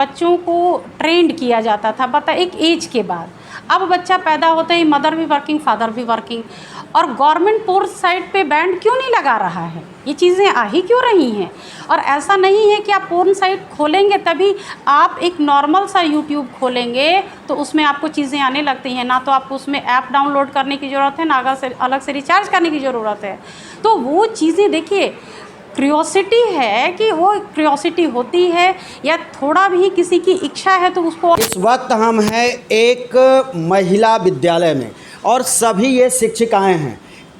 बच्चों को ट्रेंड किया जाता था पता एक एज के बाद। अब बच्चा पैदा होते ही मदर भी वर्किंग फादर भी वर्किंग, और गवर्नमेंट पोर्न साइट पे बैंड क्यों नहीं लगा रहा है? ये चीज़ें आ ही क्यों रही हैं? और ऐसा नहीं है कि आप पोर्न साइट खोलेंगे तभी आप एक नॉर्मल सा यूट्यूब खोलेंगे तो उसमें आपको चीज़ें आने लगती हैं। ना तो आपको उसमें ऐप डाउनलोड करने की ज़रूरत है, ना अलग से रिचार्ज करने की ज़रूरत है। तो वो चीज़ें देखिए, क्यूरियोसिटी है कि वो क्यूरियोसिटी होती है या थोड़ा भी किसी की इच्छा है तो उसको। इस वक्त हम हैं एक महिला विद्यालय में और सभी ये शिक्षिकाएं हैं।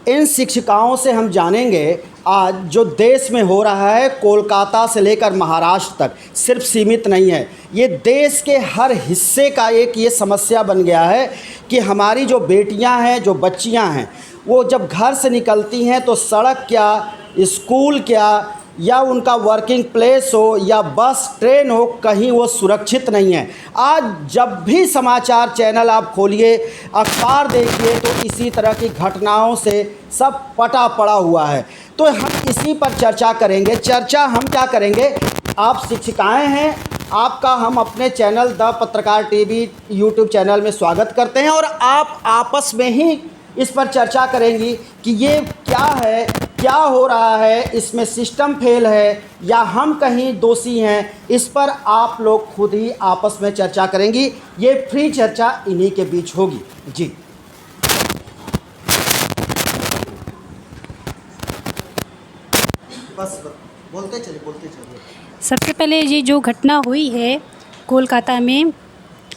इन शिक्षिकाओं से हम जानेंगे आज जो देश में हो रहा है, कोलकाता से लेकर महाराष्ट्र तक सिर्फ सीमित नहीं है, ये देश के हर हिस्से का एक ये समस्या बन गया है कि हमारी जो बेटियां हैं, जो बच्चियां हैं, वो जब घर से निकलती हैं तो सड़क क्या, स्कूल क्या, या उनका वर्किंग प्लेस हो या बस ट्रेन हो, कहीं वो सुरक्षित नहीं है। आज जब भी समाचार चैनल आप खोलिए, अखबार देखिए तो इसी तरह की घटनाओं से सब पटा पड़ा हुआ है। तो हम इसी पर चर्चा करेंगे। चर्चा हम क्या करेंगे, आप शिक्षिकाएं हैं, आपका हम अपने चैनल द पत्रकार टीवी यूट्यूब चैनल में स्वागत करते हैं और आप आपस में ही इस पर चर्चा करेंगी कि ये क्या है, क्या हो रहा है, इसमें सिस्टम फेल है या हम कहीं दोषी हैं। इस पर आप लोग खुद ही आपस में चर्चा करेंगी। ये फ्री चर्चा इन्हीं के बीच होगी। जी बस बोलते चलिए। सबसे पहले ये जो घटना हुई है कोलकाता में,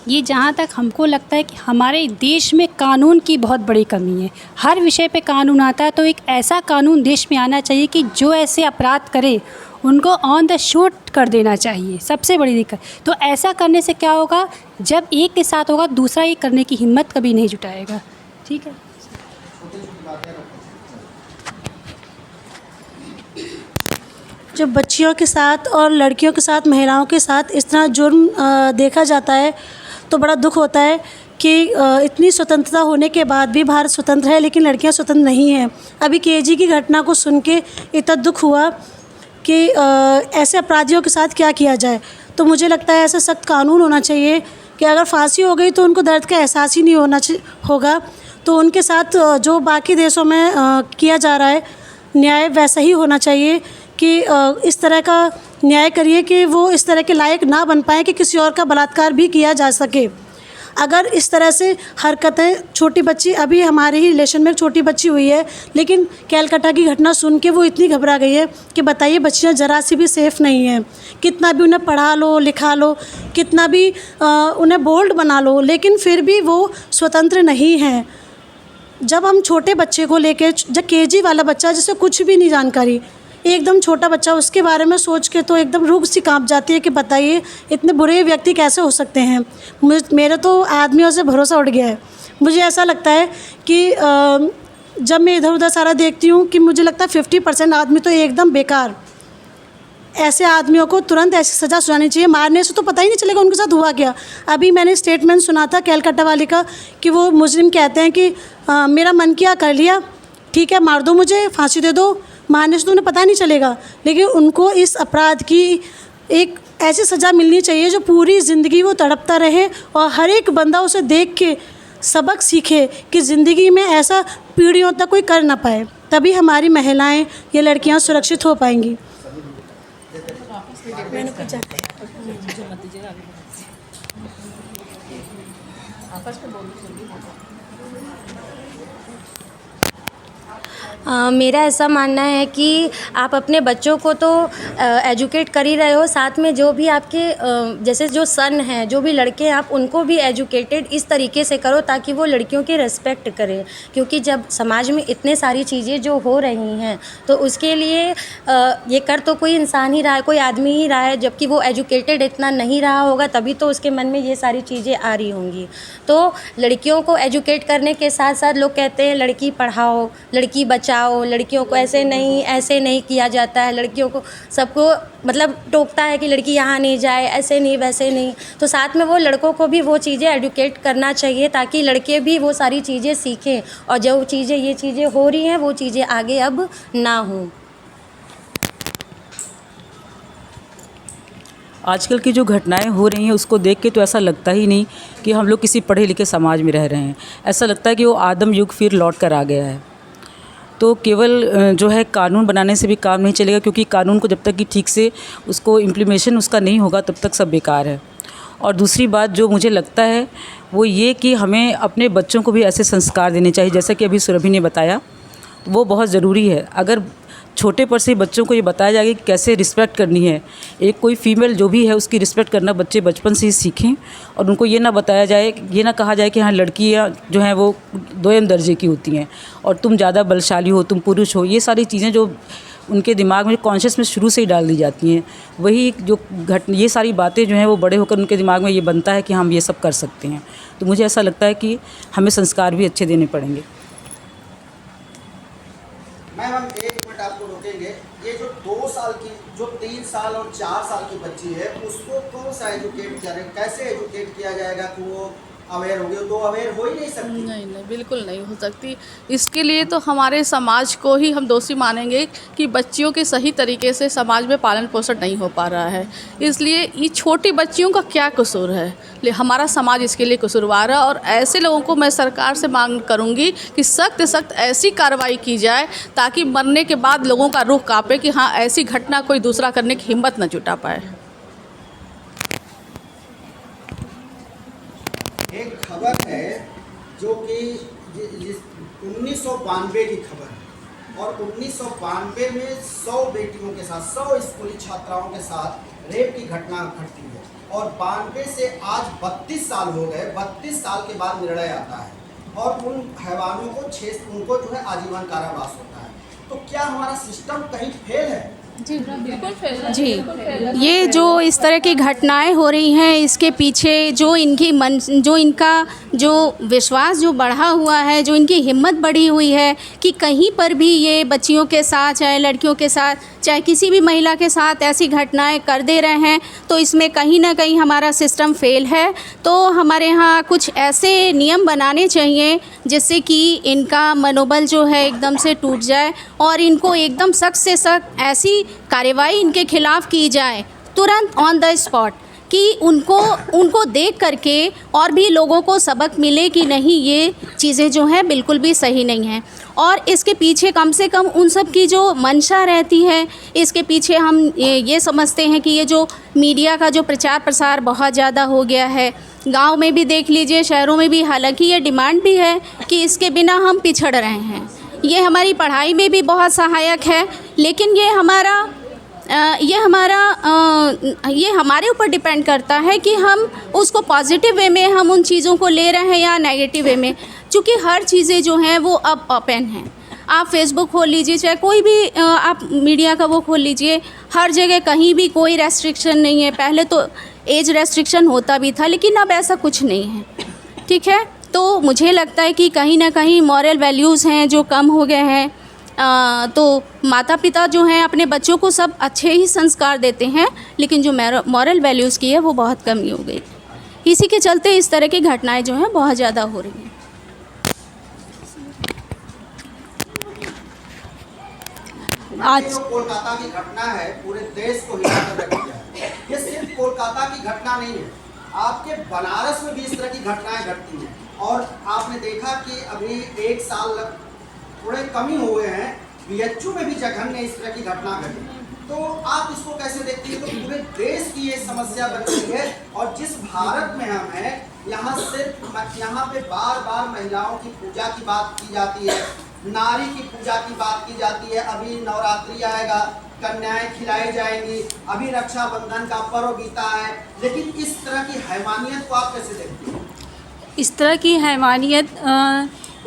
ये जहाँ तक हमको लगता है कि हमारे देश में कानून की बहुत बड़ी कमी है। हर विषय पे कानून आता है तो एक ऐसा कानून देश में आना चाहिए कि जो ऐसे अपराध करे उनको ऑन द शूट कर देना चाहिए। सबसे बड़ी दिक्कत तो ऐसा करने से क्या होगा, जब एक के साथ होगा दूसरा ये करने की हिम्मत कभी नहीं जुटाएगा। ठीक है। जब बच्चियों के साथ और लड़कियों के साथ, महिलाओं के साथ इस तरह जुर्म देखा जाता है तो बड़ा दुख होता है कि इतनी स्वतंत्रता होने के बाद भी भारत स्वतंत्र है लेकिन लड़कियां स्वतंत्र नहीं हैं। अभी केजी की घटना को सुन के इतना दुख हुआ कि ऐसे अपराधियों के साथ क्या किया जाए। तो मुझे लगता है ऐसा सख्त कानून होना चाहिए कि अगर फांसी हो गई तो उनको दर्द का एहसास ही नहीं होगा। तो उनके साथ जो बाकी देशों में किया जा रहा है न्याय वैसा ही होना चाहिए कि इस तरह का न्याय करिए कि वो इस तरह के लायक ना बन पाए कि किसी और का बलात्कार भी किया जा सके। अगर इस तरह से हरकतें, छोटी बच्ची, अभी हमारे ही रिलेशन में एक छोटी बच्ची हुई है लेकिन कैलकाटा की घटना सुन के वो इतनी घबरा गई है कि बताइए बच्चियां ज़रा सी भी सेफ़ नहीं हैं। कितना भी उन्हें पढ़ा लो, लिखा लो, कितना भी उन्हें बोल्ड बना लो, लेकिन फिर भी वो स्वतंत्र नहीं हैं। जब हम छोटे बच्चे को लेके, जब केजी वाला बच्चा जिसे कुछ भी नहीं जानकारी, एकदम छोटा बच्चा, उसके बारे में सोच के तो एकदम रूह सी कांप जाती है कि बताइए इतने बुरे व्यक्ति कैसे हो सकते हैं। मेरे तो आदमियों से भरोसा उठ गया है। मुझे ऐसा लगता है कि जब मैं इधर उधर सारा देखती हूँ कि मुझे लगता है 50% आदमी तो एकदम बेकार। ऐसे आदमियों को तुरंत ऐसी सज़ा सुनानी चाहिए। मारने से तो पता ही नहीं चलेगा उनके साथ हुआ क्या। अभी मैंने स्टेटमेंट सुना था कैलकाटा वाले का कि वो मुजरिम कहते हैं कि मेरा मन किया कर लिया, ठीक है मार दो मुझे, फांसी दे दो। मारने से तो उन्हें पता नहीं चलेगा, लेकिन उनको इस अपराध की एक ऐसी सज़ा मिलनी चाहिए जो पूरी ज़िंदगी वो तड़पता रहे और हर एक बंदा उसे देख के सबक सीखे कि ज़िंदगी में ऐसा पीढ़ियों तक कोई कर ना पाए। तभी हमारी महिलाएं या लड़कियां सुरक्षित हो पाएंगी। मेरा ऐसा मानना है कि आप अपने बच्चों को तो एजुकेट कर ही रहे हो, साथ में जो भी आपके जैसे जो सन हैं, जो भी लड़के हैं, आप उनको भी एजुकेटेड इस तरीके से करो ताकि वो लड़कियों की रिस्पेक्ट करें। क्योंकि जब समाज में इतने सारी चीज़ें जो हो रही हैं तो उसके लिए ये कर तो कोई इंसान ही रहा है, कोई आदमी ही रहा है, जबकि वो एजुकेटेड इतना नहीं रहा होगा तभी तो उसके मन में ये सारी चीज़ें आ रही होंगी। तो लड़कियों को एजुकेट करने के साथ साथ लोग कहते हैं लड़की पढ़ाओ, लड़की बचाओ, लड़कियों को ऐसे नहीं किया जाता है, लड़कियों को सबको मतलब टोकता है कि लड़की यहाँ नहीं जाए, ऐसे नहीं वैसे नहीं। तो साथ में वो लड़कों को भी वो चीज़ें एडुकेट करना चाहिए ताकि लड़के भी वो सारी चीज़ें सीखें और जो चीज़ें ये चीज़ें हो रही हैं वो चीज़ें आगे अब ना हों। आजकल की जो घटनाएं हो रही हैं उसको देख के तो ऐसा लगता ही नहीं कि हम लोग किसी पढ़े लिखे समाज में रह रहे हैं। ऐसा लगता है कि वो आदम युग फिर लौट कर आ गया है। तो केवल जो है कानून बनाने से भी काम नहीं चलेगा, क्योंकि कानून को जब तक कि ठीक से उसको इम्प्लीमेशन उसका नहीं होगा तब तक सब बेकार है। और दूसरी बात जो मुझे लगता है वो ये कि हमें अपने बच्चों को भी ऐसे संस्कार देने चाहिए, जैसा कि अभी सुरभि ने बताया, वो बहुत ज़रूरी है। अगर छोटे पर से बच्चों को ये बताया जाएगा कि कैसे रिस्पेक्ट करनी है, एक कोई फीमेल जो भी है उसकी रिस्पेक्ट करना बच्चे बचपन से ही सीखें, और उनको ये ना बताया जाए, ये ना कहा जाए कि हाँ लड़कियाँ जो हैं वो दोयम दर्जे की होती हैं और तुम ज़्यादा बलशाली हो, तुम पुरुष हो। ये सारी चीज़ें जो उनके दिमाग में कॉन्शियस में शुरू से ही डाल दी जाती हैं, वही जो ये सारी बातें जो हैं वो बड़े होकर उनके दिमाग में ये बनता है कि हम ये सब कर सकते हैं। तो मुझे ऐसा लगता है कि हमें संस्कार भी अच्छे देने पड़ेंगे। मैम हम एक मिनट आपको रोकेंगे। ये जो 2 साल की, जो 3 साल और 4 साल की बच्ची है उसको कौन सा एजुकेट किया जाए, कैसे एजुकेट किया जाएगा कि वो अवेयर होगी? तो अवेयर हो ही नहीं सकती। नहीं, बिल्कुल नहीं हो सकती। इसके लिए तो हमारे समाज को ही हम दोषी मानेंगे कि बच्चियों के सही तरीके से समाज में पालन पोषण नहीं हो पा रहा है। इसलिए ये छोटी बच्चियों का क्या कसूर है, हमारा समाज इसके लिए कसूरवार है। और ऐसे लोगों को मैं सरकार से मांग करूंगी कि सख्त सख्त ऐसी कार्रवाई की जाए ताकि मरने के बाद लोगों का रूह कांपे कि हाँ ऐसी घटना कोई दूसरा करने की हिम्मत न जुटा पाए। एक खबर है जो कि 1992 की खबर है, और 1992 में 100 बेटियों के साथ, 100 स्कूली छात्राओं के साथ रेप की घटना घटती है, और 92 से आज 32 साल हो गए। 32 साल के बाद निर्णय आता है और उन हैवानों को उनको जो है आजीवन कारावास होता है। तो क्या हमारा सिस्टम कहीं फेल है? जी बिल्कुल फेल है। जी, ये जो इस तरह की घटनाएं हो रही हैं इसके पीछे जो इनका जो विश्वास जो बढ़ा हुआ है, जो इनकी हिम्मत बढ़ी हुई है कि कहीं पर भी ये बच्चियों के साथ, चाहे लड़कियों के साथ, चाहे किसी भी महिला के साथ ऐसी घटनाएं कर दे रहे हैं, तो इसमें कहीं ना कहीं हमारा सिस्टम फेल है। तो हमारे यहाँ कुछ ऐसे नियम बनाने चाहिए जिससे कि इनका मनोबल जो है एकदम से टूट जाए और इनको एकदम सख्त से सख्त ऐसी कार्रवाई इनके खिलाफ़ की जाए तुरंत ऑन द स्पॉट, कि उनको देख करके और भी लोगों को सबक मिले कि नहीं ये चीज़ें जो हैं बिल्कुल भी सही नहीं हैं। और इसके पीछे कम से कम उन सब की जो मंशा रहती है, इसके पीछे हम ये समझते हैं कि ये जो मीडिया का जो प्रचार प्रसार बहुत ज़्यादा हो गया है, गांव में भी देख लीजिए, शहरों में भी, हालांकि ये डिमांड भी है कि इसके बिना हम पिछड़ रहे हैं। ये हमारी पढ़ाई में भी बहुत सहायक है, लेकिन ये हमारे ऊपर डिपेंड करता है कि हम उसको पॉजिटिव वे में हम उन चीज़ों को ले रहे हैं या नेगेटिव वे में। क्योंकि हर चीज़ें जो हैं वो अब ओपन हैं। आप फेसबुक खोल लीजिए, चाहे कोई भी आप मीडिया का वो खोल लीजिए, हर जगह कहीं भी कोई रेस्ट्रिक्शन नहीं है। पहले तो एज रेस्ट्रिक्शन होता भी था, लेकिन अब ऐसा कुछ नहीं है। ठीक है, तो मुझे लगता है कि कहीं ना कहीं मॉरल वैल्यूज़ हैं जो कम हो गए हैं। तो माता पिता जो हैं अपने बच्चों को सब अच्छे ही संस्कार देते हैं, लेकिन जो मॉरल वैल्यूज़ की है वो बहुत कमी हो गई। इसी के चलते इस तरह की घटनाएं जो हैं बहुत ज़्यादा हो रही हैं। आज जो कोलकाता की घटना है पूरे देश को हिलाकर रख दिया है। ये सिर्फ कोलकाता की घटना नहीं है, आपके बनारस में भी इस तरह की घटनाएं घटती हैं। और आपने देखा कि अभी 1 साल थोड़े कम ही हुए हैं, BHU में भी जघन्य इस तरह की घटना घटी। तो आप इसको कैसे देखती हैं? तो पूरे देश की ये समस्या बन गई है। और जिस भारत में हम हैं, यहाँ पे बार बार महिलाओं की पूजा की बात की जाती है, नारी की पूजा की बात की जाती है। अभी नवरात्रि आएगा, कन्याएं खिलाई जाएंगी, अभी रक्षाबंधन का पर्व बीता है, लेकिन इस तरह की हैवानियत को आप कैसे देखती हैं? इस तरह की हैवानियत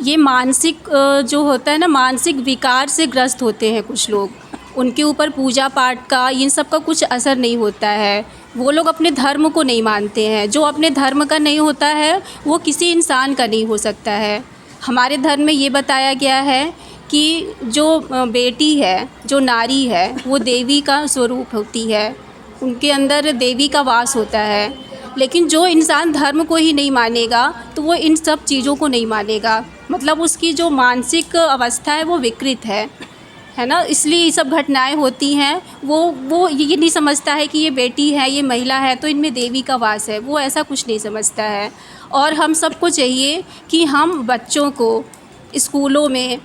ये मानसिक जो होता है ना, मानसिक विकार से ग्रस्त होते हैं कुछ लोग। उनके ऊपर पूजा पाठ का, इन सब का कुछ असर नहीं होता है। वो लोग अपने धर्म को नहीं मानते हैं। जो अपने धर्म का नहीं होता है वो किसी इंसान का नहीं हो सकता है। हमारे धर्म में ये बताया गया है कि जो बेटी है, जो नारी है, वो देवी का स्वरूप होती है, उनके अंदर देवी का वास होता है। लेकिन जो इंसान धर्म को ही नहीं मानेगा तो वो इन सब चीज़ों को नहीं मानेगा, मतलब उसकी जो मानसिक अवस्था है वो विकृत है। है ना, इसलिए ये सब घटनाएं होती हैं। वो ये नहीं समझता है कि ये बेटी है, ये महिला है तो इनमें देवी का वास है, वो ऐसा कुछ नहीं समझता है। और हम सबको चाहिए कि हम बच्चों को स्कूलों में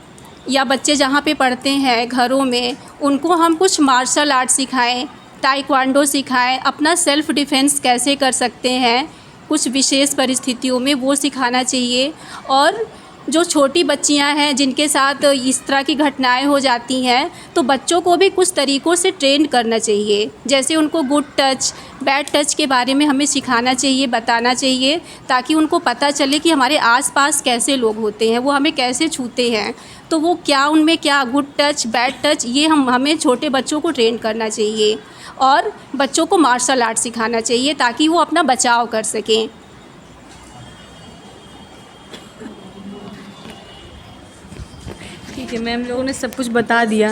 या बच्चे जहाँ पे पढ़ते हैं घरों में, उनको हम कुछ मार्शल आर्ट सिखाएं, ताइक्वांडो सिखाएं, अपना सेल्फ़ डिफेंस कैसे कर सकते हैं कुछ विशेष परिस्थितियों में वो सिखाना चाहिए। और जो छोटी बच्चियां हैं जिनके साथ इस तरह की घटनाएं हो जाती हैं, तो बच्चों को भी कुछ तरीक़ों से ट्रेन करना चाहिए। जैसे उनको गुड टच, बैड टच के बारे में हमें सिखाना चाहिए, बताना चाहिए, ताकि उनको पता चले कि हमारे आसपास कैसे लोग होते हैं, वो हमें कैसे छूते हैं, तो वो क्या उनमें क्या गुड टच, बैड टच, ये हमें छोटे बच्चों को ट्रेन करना चाहिए। और बच्चों को मार्शल आर्ट सिखाना चाहिए ताकि वो अपना बचाव कर सकें। ठीक है मैम, लोगों ने सब कुछ बता दिया,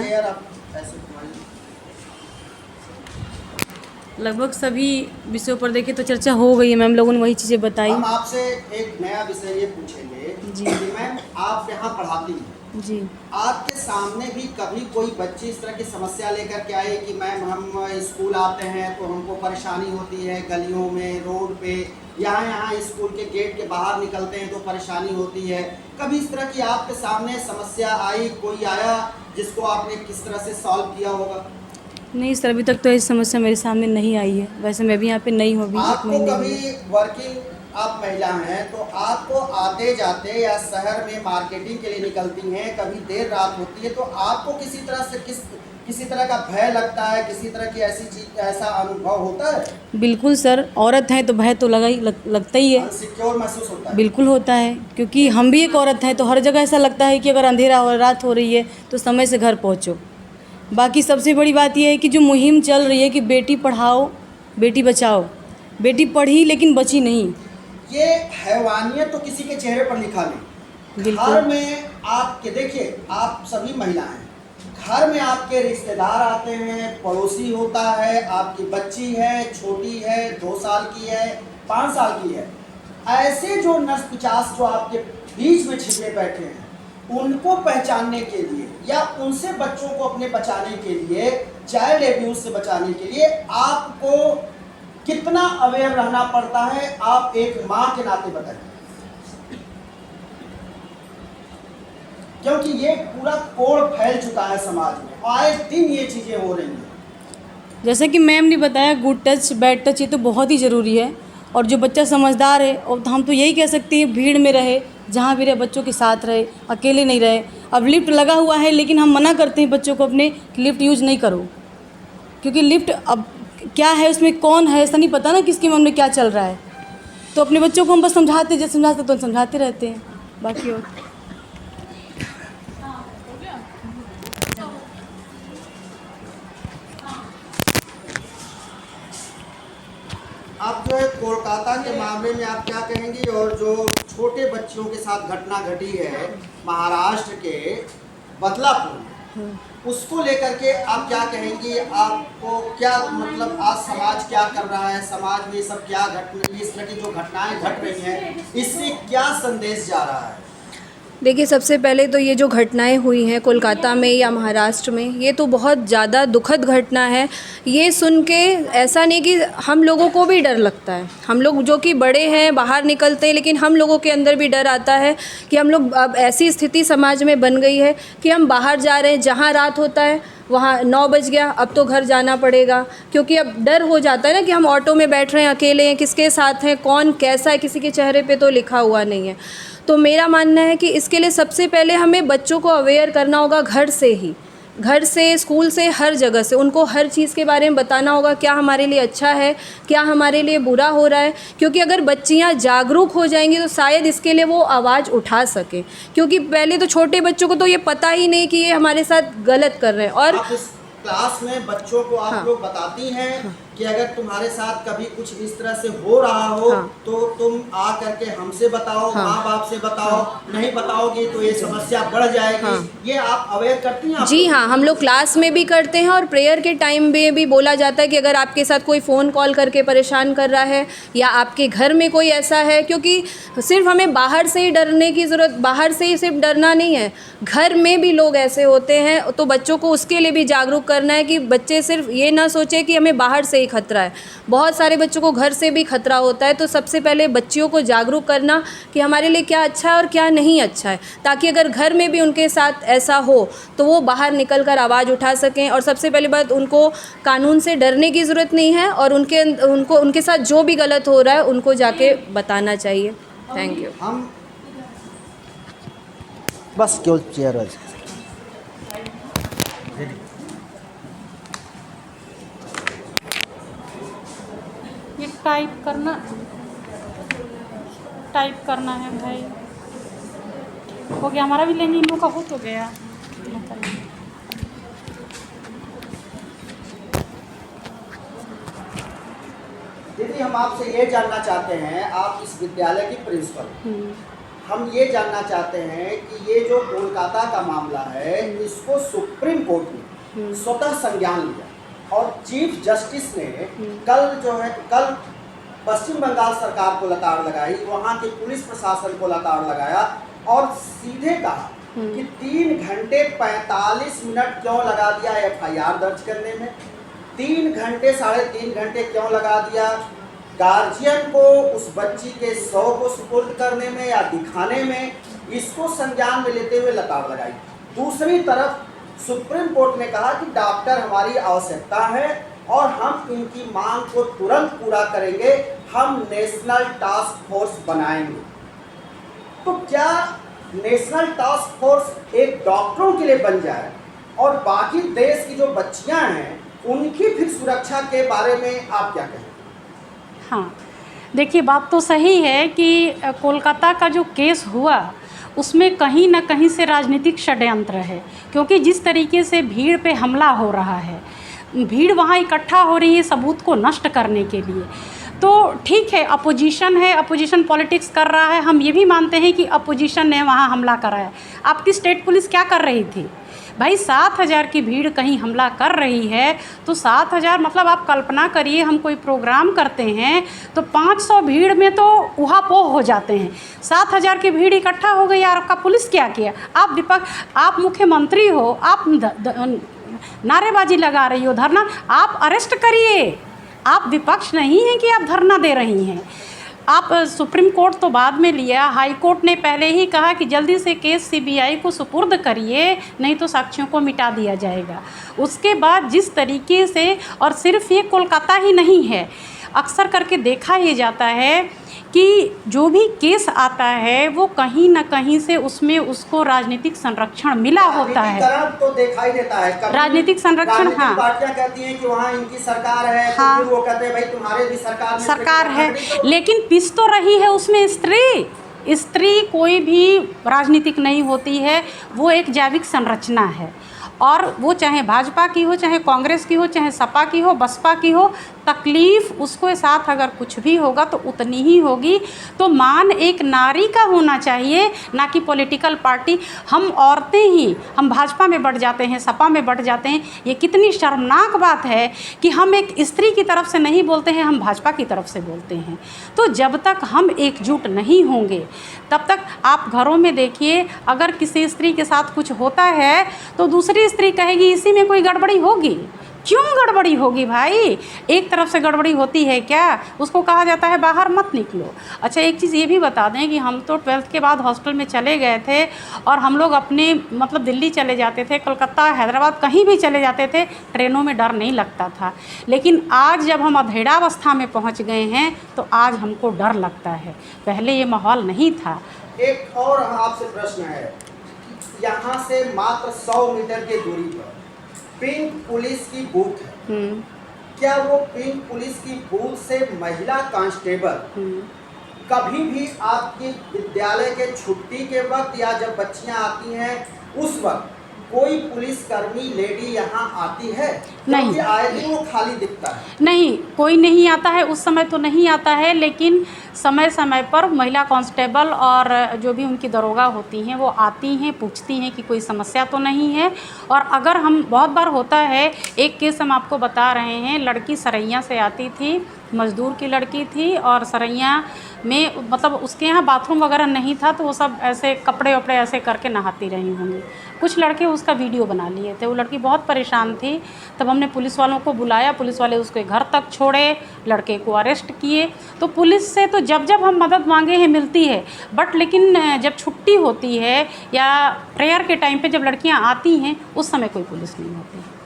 लगभग सभी विषयों पर देखें तो चर्चा हो गई है मैम, लोगों ने वही चीज़ें बताई। हम आपसे एक नया विषय ये पूछेंगे जी। कि मैम आप यहाँ पढ़ाती हैं जी। आपके सामने भी कभी कोई बच्ची इस तरह की समस्या लेकर के आए कि मैम हम स्कूल आते हैं तो हमको परेशानी होती है, गलियों में, रोड पे, यहाँ स्कूल के गेट के बाहर निकलते हैं तो परेशानी होती है, कभी इस तरह की आपके सामने समस्या आई, कोई आया जिसको आपने किस तरह से सॉल्व किया होगा? नहीं सर, अभी तक तो ऐसी समस्या मेरे सामने नहीं आई है। वैसे मैं भी यहाँ पे नहीं हूँ अभी, आपको कभी वर्किंग आप महिला हैं तो आपको आते जाते या शहर में मार्केटिंग के लिए निकलती हैं, कभी देर रात होती है तो आपको किसी तरह से किसी तरह का भय लगता है, किसी तरह की ऐसी चीज, ऐसा अनुभव होता है? बिल्कुल सर, औरत है तो भय तो लगता ही है, सिक्योर महसूस होता है? बिल्कुल होता है, क्योंकि हम भी एक औरत हैं तो हर जगह ऐसा लगता है कि अगर अंधेरा हो, रात हो रही है तो समय से घर पहुँचो। बाकी सबसे बड़ी बात यह है कि जो मुहिम चल रही है कि बेटी पढ़ाओ बेटी बचाओ, बेटी पढ़ी लेकिन बची नहीं, ये हैवानियत तो किसी के चेहरे पर लिखा नहीं। बिल्कुल। घर में आपके देखिए, आप सभी महिला हैं, घर में आपके रिश्तेदार आते हैं, पड़ोसी होता है, आपकी बच्ची है, छोटी है, 2 साल की है, 5 साल की है, ऐसे जो नस-पिचास जो आपके बीच में छिपे बैठे हैं, उनको पहचानने के लिए या उनसे बच्चों को अपने बचाने के लिए, चाइल्ड एब्यूज से बचाने के लिए आपको कितना अवेयर रहना पड़ता है, आप एक माँ के नाते बताइए, क्योंकि ये पूरा कोड़ फैल चुका है समाज में, आए दिन ये चीज़ें हो रही हैं। जैसे कि मैम ने बताया गुड टच बैड टच ये तो बहुत ही ज़रूरी है। और जो बच्चा समझदार है, और हम तो यही कह सकते हैं भीड़ में रहे, जहाँ भी रहे बच्चों के साथ रहे, अकेले नहीं रहे। अब लिफ्ट लगा हुआ है लेकिन हम मना करते हैं बच्चों को अपने कि लिफ्ट यूज़ नहीं करो, क्योंकि लिफ्ट अब क्या है उसमें कौन है ऐसा नहीं पता ना, किसके मन में क्या चल रहा है। तो अपने बच्चों को हम बस समझाते, जैसे समझाते तो समझाते रहते हैं, बाकी और आप जो है कोलकाता के मामले में आप क्या कहेंगी, और जो छोटे बच्चियों के साथ घटना घटी है महाराष्ट्र के बदलापुर में, उसको लेकर के आप क्या कहेंगी? आपको क्या मतलब आज समाज क्या कर रहा है, समाज में सब क्या इस तरह की जो घटनाएं घट रही हैं, इससे क्या संदेश जा रहा है? देखिए, सबसे पहले तो ये जो घटनाएं हुई हैं कोलकाता में या महाराष्ट्र में, ये तो बहुत ज़्यादा दुखद घटना है। ये सुन के ऐसा नहीं कि हम लोगों को भी डर लगता है, हम लोग जो कि बड़े हैं बाहर निकलते हैं, लेकिन हम लोगों के अंदर भी डर आता है कि हम लोग अब ऐसी स्थिति समाज में बन गई है कि हम बाहर जा रहे हैं, जहाँ रात होता है वहाँ 9 बज गया, अब तो घर जाना पड़ेगा, क्योंकि अब डर हो जाता है ना कि हम ऑटो में बैठ रहे हैं, अकेले हैं, किसके साथ हैं, कौन कैसा है, किसी के चेहरे पे तो लिखा हुआ नहीं है। तो मेरा मानना है कि इसके लिए सबसे पहले हमें बच्चों को अवेयर करना होगा, घर से ही, घर से, स्कूल से, हर जगह से उनको हर चीज़ के बारे में बताना होगा, क्या हमारे लिए अच्छा है, क्या हमारे लिए बुरा हो रहा है। क्योंकि अगर बच्चियां जागरूक हो जाएंगी तो शायद इसके लिए वो आवाज़ उठा सकें, क्योंकि पहले तो छोटे बच्चों को तो ये पता ही नहीं कि ये हमारे साथ गलत कर रहे हैं। और आप इस क्लास में बच्चों को आप लोग बताती हैं कि अगर तुम्हारे साथ कभी कुछ इस तरह से हो रहा हो तो तुम आ करके हमसे बताओ, माँ बाप से बताओ, नहीं बताओगी तो ये समस्या बढ़ जाएगी। ये आप अवेयर करती हैं? जी हाँ, हम लोग क्लास में भी करते हैं और प्रेयर के टाइम में भी बोला जाता है कि अगर आपके साथ कोई फ़ोन कॉल करके परेशान कर रहा है या आपके घर में कोई ऐसा है, क्योंकि सिर्फ हमें बाहर से ही डरने की ज़रूरत, बाहर से ही सिर्फ डरना नहीं है, घर में भी लोग ऐसे होते हैं, तो बच्चों को उसके लिए भी जागरूक करना है कि बच्चे सिर्फ ये ना सोचे कि हमें बाहर से ही खतरा है, बहुत सारे बच्चों को घर से भी खतरा होता है। तो सबसे पहले बच्चियों को जागरूक करना कि हमारे लिए क्या अच्छा है और क्या नहीं अच्छा है, ताकि अगर घर में भी उनके साथ ऐसा हो तो वो बाहर निकल कर आवाज़ उठा सकें। और सबसे पहली बात, उनको कानून से डरने की ज़रूरत नहीं है और उनके साथ जो भी गलत हो रहा है उनको जाके बताना चाहिए। Thank you. हम बस क्यों चेयर ये टाइप करना है भाई। हो गया हमारा भी, लेंगे इन लोगों का हो तो गया। दीदी हम आपसे ये जानना चाहते हैं, आप इस विद्यालय की प्रिंसिपल, हम ये जानना चाहते हैं कि ये जो कोलकाता का मामला है इसको सुप्रीम कोर्ट ने स्वतः संज्ञान लिया और चीफ जस्टिस ने कल पश्चिम बंगाल सरकार को लताड़ लगाई, वहाँ के पुलिस प्रशासन को लताड़ लगाया और सीधे कहा कि 3 घंटे 45 मिनट क्यों लगा दिया FIR दर्ज करने में, 3 घंटे 3.5 घंटे क्यों लगा दिया गार्जियन को उस बच्ची के शव को सुपुर्द करने में या दिखाने में, इसको संज्ञान में लेते हुए लताड़ लगाई। दूसरी तरफ सुप्रीम कोर्ट ने कहा कि डॉक्टर हमारी आवश्यकता है और हम इनकी मांग को तुरंत पूरा करेंगे, हम नेशनल टास्क फोर्स बनाएंगे। तो क्या नेशनल टास्क फोर्स एक डॉक्टरों के लिए बन जाए और बाकी देश की जो बच्चियां हैं उनकी फिर सुरक्षा के बारे में आप क्या कहें? हाँ, देखिए बात तो सही है कि कोलकाता का जो केस हुआ उसमें कहीं ना कहीं से राजनीतिक षड्यंत्र है, क्योंकि जिस तरीके से भीड़ पे हमला हो रहा है, भीड़ वहाँ इकट्ठा हो रही है सबूत को नष्ट करने के लिए। तो ठीक है, अपोजिशन है, अपोजिशन पॉलिटिक्स कर रहा है, हम ये भी मानते हैं कि अपोजिशन ने वहाँ हमला कराया। आपकी स्टेट पुलिस क्या कर रही थी भाई? 7,000 की भीड़ कहीं हमला कर रही है तो 7,000 मतलब आप कल्पना करिए, हम कोई प्रोग्राम करते हैं तो 500 भीड़ में तो उहापोह हो जाते हैं। 7,000 की भीड़ इकट्ठा हो गई, आपका पुलिस क्या किया? आप विपक्ष, आप मुख्यमंत्री हो, आप नारेबाजी लगा रही हो, धरना, आप अरेस्ट करिए। आप विपक्ष नहीं हैं कि आप धरना दे रही हैं। आप सुप्रीम कोर्ट तो बाद में लिया, हाई कोर्ट ने पहले ही कहा कि जल्दी से केस CBI को सुपुर्द करिए, नहीं तो साक्ष्यों को मिटा दिया जाएगा। उसके बाद जिस तरीके से, और सिर्फ ये कोलकाता ही नहीं है, अक्सर करके देखा ये जाता है कि जो भी केस आता है वो कहीं ना कहीं से उसमें उसको राजनीतिक संरक्षण मिला होता है। तो दिखाई देता है राजनीतिक संरक्षण। हाँ, पार्टियां कहती हैं कि वहाँ इनकी सरकार है, हाँ, तो वो कहते हैं भाई तुम्हारे भी सरकार है, लेकिन पिस तो रही है उसमें स्त्री कोई भी राजनीतिक नहीं होती है, वो एक जैविक संरचना है। और वो चाहे भाजपा की हो, चाहे कांग्रेस की हो, चाहे सपा की हो, बसपा की हो, तकलीफ़ उसके साथ अगर कुछ भी होगा तो उतनी ही होगी। तो मान एक नारी का होना चाहिए, ना कि पॉलिटिकल पार्टी। हम औरतें ही, हम भाजपा में बढ़ जाते हैं, सपा में बढ़ जाते हैं। ये कितनी शर्मनाक बात है कि हम एक स्त्री की तरफ से नहीं बोलते हैं, हम भाजपा की तरफ से बोलते हैं। तो जब तक हम एकजुट नहीं होंगे तब तक आप घरों में देखिए, अगर किसी स्त्री के साथ कुछ होता है तो दूसरी स्त्री कहेगी इसी में कोई गड़बड़ी होगी। क्यों गड़बड़ी होगी भाई? एक तरफ से गड़बड़ी होती है क्या? उसको कहा जाता है बाहर मत निकलो। अच्छा, एक चीज़ ये भी बता दें कि हम तो 12th के बाद हॉस्टल में चले गए थे और हम लोग अपने मतलब दिल्ली चले जाते थे, कलकत्ता, हैदराबाद, कहीं भी चले जाते थे, ट्रेनों में डर नहीं लगता था। लेकिन आज जब हम अधेड़ावस्था में पहुँच गए हैं तो आज हमको डर लगता है, पहले ये माहौल नहीं था। एक और आपसे प्रश्न है, यहाँ से मात्र 100 मीटर की दूरी पर पिंक पुलिस की बूथ है, क्या वो पिंक पुलिस की बूथ से महिला कांस्टेबल कभी भी आपके विद्यालय के छुट्टी के वक्त या जब बच्चियां आती हैं उस वक्त कोई पुलिसकर्मी लेडी यहाँ आती है? नहीं। क्योंकि आए दिन वो खाली दिखता है। नहीं, कोई नहीं आता है, उस समय तो नहीं आता है, लेकिन समय समय पर महिला कांस्टेबल और जो भी उनकी दरोगा होती हैं वो आती हैं, पूछती हैं कि कोई समस्या तो नहीं है। और अगर हम बहुत बार होता है, एक केस हम आपको बता रहे हैं, लड़की सरैया से आती थी, मज़दूर की लड़की थी और सरैया में मतलब उसके यहाँ बाथरूम वगैरह नहीं था, तो वो सब ऐसे कपड़े वपड़े ऐसे करके नहाती रही होंगी। कुछ लड़के उसका वीडियो बना लिए थे, वो लड़की बहुत परेशान थी। तब हमने पुलिस वालों को बुलाया, पुलिस वाले उसके घर तक छोड़े, लड़के को अरेस्ट किए। तो पुलिस से तो जब जब हम मदद मांगे हैं मिलती है, बट लेकिन जब छुट्टी होती है या प्रेयर के टाइम पे जब लड़कियां आती हैं उस समय कोई पुलिस नहीं होती है।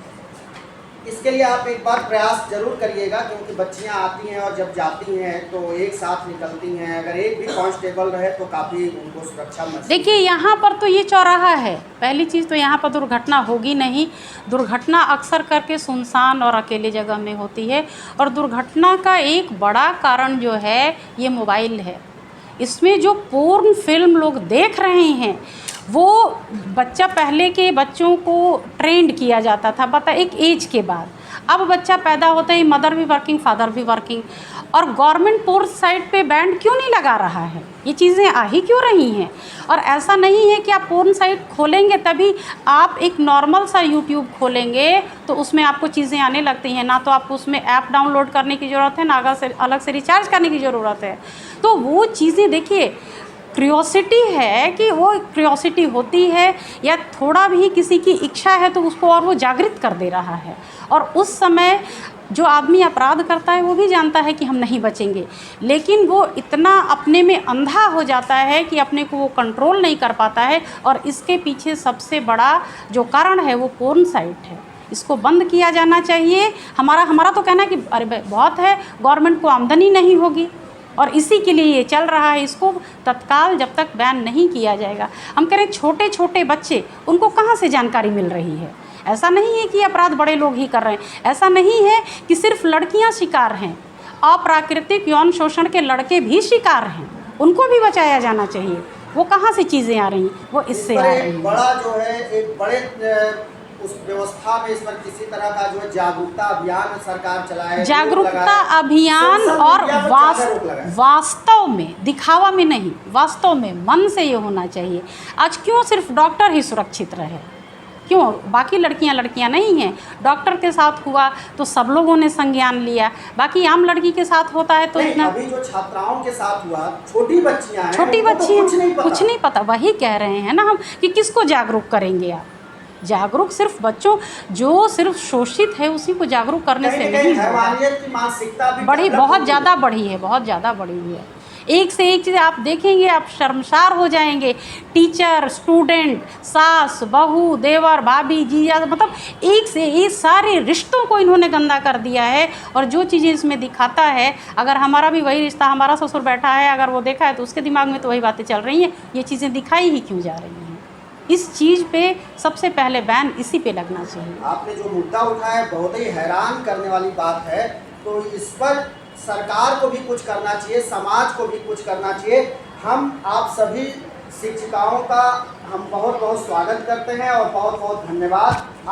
इसके लिए आप एक बार प्रयास जरूर करिएगा, क्योंकि बच्चियां आती हैं और जब जाती हैं तो एक साथ निकलती हैं। अगर एक भी कांस्टेबल रहे तो काफ़ी उनको सुरक्षा महसूस। देखिए, यहाँ पर तो ये चौराहा है, पहली चीज़ तो यहाँ पर दुर्घटना होगी नहीं। दुर्घटना अक्सर करके सुनसान और अकेले जगह में होती है। और दुर्घटना का एक बड़ा कारण जो है ये मोबाइल है। इसमें जो पोर्न फिल्म लोग देख रहे हैं, वो बच्चा पहले के बच्चों को ट्रेंड किया जाता था, पता एक एज के बाद। अब बच्चा पैदा होता ही मदर भी वर्किंग, फादर भी वर्किंग। और गवर्नमेंट पोर्न साइट पे बैंड क्यों नहीं लगा रहा है? ये चीज़ें आ ही क्यों रही हैं? और ऐसा नहीं है कि आप पोर्न साइट खोलेंगे तभी, आप एक नॉर्मल सा यूट्यूब खोलेंगे तो उसमें आपको चीज़ें आने लगती हैं। ना तो आपको उसमें ऐप डाउनलोड करने की ज़रूरत है, ना अलग से रिचार्ज करने की ज़रूरत है। तो वो चीज़ें देखिए, क्यूरियोसिटी है कि वो क्यूरियोसिटी होती है या थोड़ा भी किसी की इच्छा है तो उसको और वो जागृत कर दे रहा है। और उस समय जो आदमी अपराध करता है वो भी जानता है कि हम नहीं बचेंगे, लेकिन वो इतना अपने में अंधा हो जाता है कि अपने को वो कंट्रोल नहीं कर पाता है। और इसके पीछे सबसे बड़ा जो कारण है वो पोर्न साइट है। इसको बंद किया जाना चाहिए। हमारा तो कहना है कि अरे भाई बहुत है, गवर्नमेंट को आमदनी नहीं होगी और इसी के लिए ये चल रहा है। इसको तत्काल जब तक बैन नहीं किया जाएगा, हम कह रहे हैं छोटे छोटे बच्चे, उनको कहाँ से जानकारी मिल रही है? ऐसा नहीं है कि अपराध बड़े लोग ही कर रहे हैं, ऐसा नहीं है कि सिर्फ लड़कियां शिकार हैं, अप्राकृतिक यौन शोषण के लड़के भी शिकार हैं, उनको भी बचाया जाना चाहिए। वो कहाँ से चीज़ें आ रही हैं? वो इससे आ रही हैं। बड़ा जो है एक बड़े उस व्यवस्था में इस पर किसी तरह का जो है जागरूकता अभियान सरकार चलाए, जागरूकता अभियान और वास्तव में, दिखावा में नहीं, वास्तव में मन से ये होना चाहिए। आज क्यों सिर्फ डॉक्टर ही सुरक्षित रहे? क्यों बाकी लड़कियां नहीं हैं? डॉक्टर के साथ हुआ तो सब लोगों ने संज्ञान लिया, बाकी आम लड़की के साथ होता है तो इतना। अभी जो छात्राओं के साथ हुआ, छोटी बच्चियां हैं, छोटी बच्चियां कुछ नहीं पता। वही कह रहे हैं ना हम कि किसको जागरूक करेंगे आप? जागरूक सिर्फ बच्चों जो सिर्फ शोषित है उसी को जागरूक करने से नहीं हैवानियत की मानसिकता भी बढ़ी, बहुत ज़्यादा बढ़ी है, बहुत ज़्यादा बढ़ी हुई है। एक से एक चीज़ आप देखेंगे, आप शर्मसार हो जाएंगे। टीचर, स्टूडेंट, सास, बहू, देवर, भाभी, जीजा, मतलब एक से एक सारे रिश्तों को इन्होंने गंदा कर दिया है। और जो चीज़ें इसमें दिखाता है, अगर हमारा भी वही रिश्ता, हमारा ससुर बैठा है, अगर वो देखा है तो उसके दिमाग में तो वही बातें चल रही हैं। ये चीज़ें दिखाई ही क्यों जा रही हैं? इस चीज़ पे सबसे पहले बैन इसी पे लगना चाहिए। आपने जो मुद्दा उठाया है बहुत ही हैरान करने वाली बात है, तो इस पर सरकार को भी कुछ करना चाहिए, समाज को भी कुछ करना चाहिए। हम आप सभी शिक्षिकाओं का हम बहुत बहुत स्वागत करते हैं और बहुत बहुत धन्यवाद।